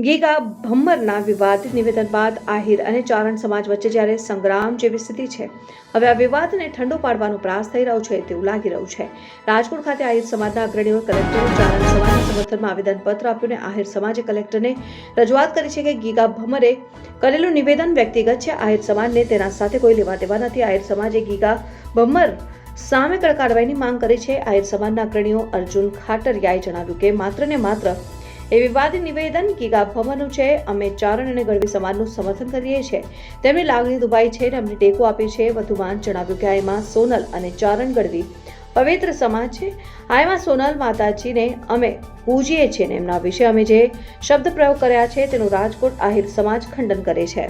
Giga ભમ્મરના વિવાદિત નિવેદન બાદ આહિર અને ચારણ સમાજ વચ્ચે જ્યારે સંગ્રામ જેવી સ્થિતિ છે, હવે આ વિવાદને ઠંડો પાડવાનો પ્રયાસ થઈ રહ્યો છે તેવું લાગી રહ્યું છે। રાજકોટ ખાતે આહિર સમાજના અગ્રણીઓ કલેક્ટરે ચારણ સમાજના સમર્થનમાં આવેદનપત્ર આપ્યું અને આહિર સમાજે કલેક્ટરને રજૂઆત કરી છે કે ગીગા ભમ્મરે કરેલું નિવેદન વ્યક્તિગત છે। આહિર સમાજને તેના સાથે કોઈ લેવા દેવા નથી। આહિર સમાજે ગીગા ભમ્મર સામે કડક કાર્યવાહીની માંગ કરી છે। આહિર સમાજના અગ્રણીઓ અર્જુન ખાટરિયાએ જણાવ્યું કે માત્ર ને માત્ર એ વિવાદિત નિવેદન ગીગા ભમ્મરનું છે। અમે ચારણ અને ગઢવી સમાજનું સમર્થન કરીએ છીએ, તેમની લાગણી દુભાઈ છે અને અમને ટેકો આપે છે। વધુમાં જણાવ્યું કે આમાં સોનલ અને ચારણ ગઢવી પવિત્ર સમાજ છે। આમાં સોનલ માતાજીને અમે પૂજીએ છીએ અને એમના વિશે અમે જે શબ્દ પ્રયોગ કર્યા છે તેનું રાજકોટ આહિર સમાજ ખંડન કરે છે।